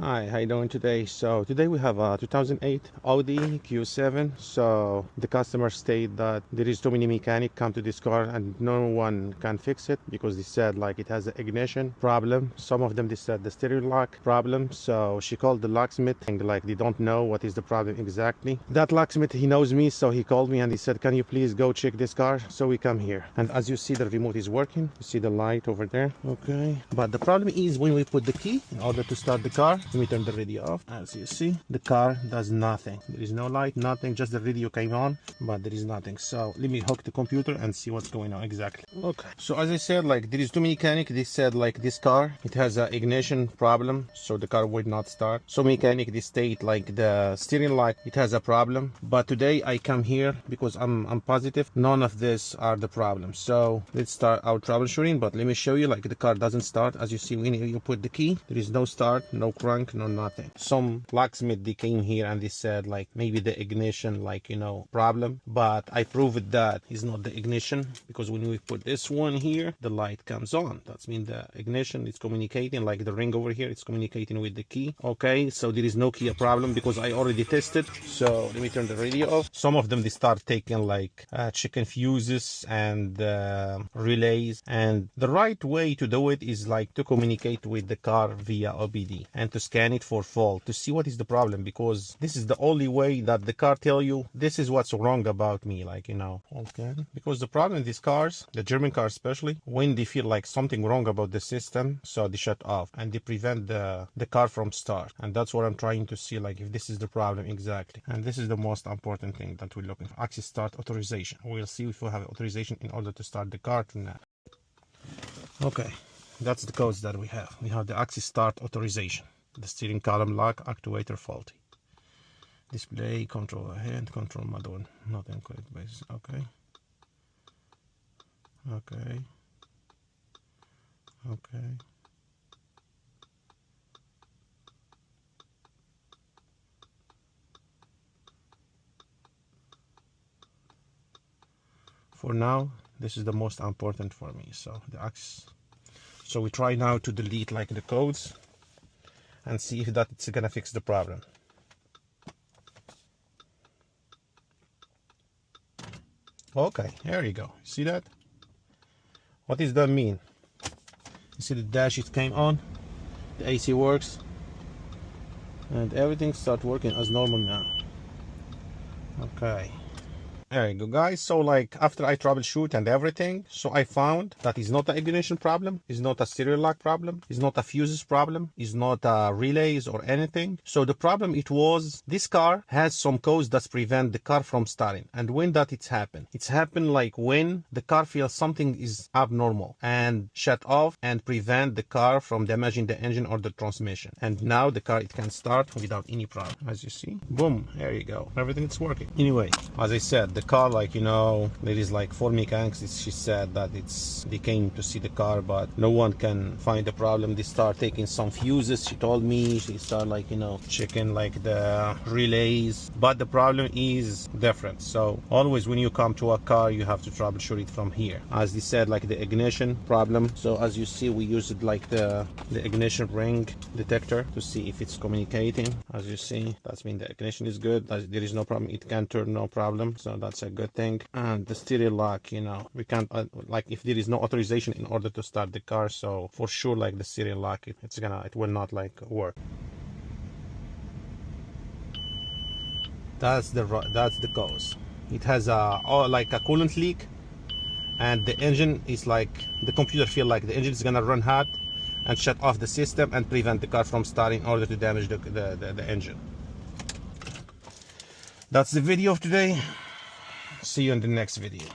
Hi, how you doing today? So today we have a 2008 Audi Q7. So the customer stated that there is too many mechanic come to this car and no one can fix it because they said like it has an ignition problem. Some of them they said the steering lock problem. So she called the locksmith and like they don't know what is the problem exactly. That locksmith, he knows me, so he called me and he said, can you please go check this car? So we come here, and as you see the remote is working. You see the light over there. Okay, but the problem is when we put the key in order to start the car. Let me turn the radio off. As you see, the car does nothing. There is no light, nothing, just the radio came on, but there is nothing. So let me hook the computer and see what's going on exactly. Okay, so as I said, like there is too many mechanic. They said like this car, it has an ignition problem, so the car would not start. So mechanic, they state like the steering lock, it has a problem. But today I come here because I'm positive none of this are the problems. So let's start our troubleshooting, but let me show you like the car doesn't start. As you see, when you put the key, there is no start, no crank, no nothing. Some locksmith, they came here and they said like maybe the ignition problem, but I proved that is not the ignition, because when we put this one here, the light comes on. That means the ignition is communicating, like the ring over here, it's communicating with the key. Okay, so there is no key problem because I already tested. So let me turn the radio off. Some of them, they start taking like chicken fuses and relays, and the right way to do it is like to communicate with the car via OBD and to scan it for fault to see what is the problem, because this is the only way that the car tell you this is what's wrong about me, okay, because the problem in these cars, the German cars especially, when they feel like something wrong about the system, so they shut off and they prevent the car from start. And that's what I'm trying to see, like if this is the problem exactly. And this is the most important thing that we're looking for, access start authorization. We'll see if we have authorization in order to start the car or not. Okay, that's the codes that we have. We have the access start authorization. The steering column lock actuator faulty. Display control ahead, control mode on, not in correct basis. Okay. Okay. Okay. For now, this is the most important for me. So the access. So we try now to delete like the codes and see if that's gonna fix the problem. Okay, here you go. See that? What does that mean? You see the dash, it came on, the AC works, and everything starts working as normal now. Okay. There you go, guys. So like after I troubleshoot and everything, so I found that it's not an ignition problem, it's not a serial lock problem, it's not a fuses problem, it's not a relays or anything. So the problem, it was this car has some codes that prevent the car from starting. And when that it's happened like when the car feels something is abnormal and shut off and prevent the car from damaging the engine or the transmission. And now the car, it can start without any problem. As you see, boom, there you go, everything is working. Anyway, as I said, the car, there is like 4 mechanics. She said that they came to see the car, but no one can find the problem. They start taking some fuses. She told me she start checking like the relays, but the problem is different. So always when you come to a car, you have to troubleshoot it from here. As they said, like the ignition problem. So as you see, we used like the ignition ring detector to see if it's communicating. As you see, that's mean the ignition is good. There is no problem. It can turn, no problem. So that's a good thing. And the steering lock, we can't like if there is no authorization in order to start the car, so for sure like the steering lock, it will not like work. That's the cause. It has like a coolant leak, and the engine is like, the computer feel like the engine is gonna run hot and shut off the system and prevent the car from starting in order to damage the engine. That's the video of today. See you in the next video.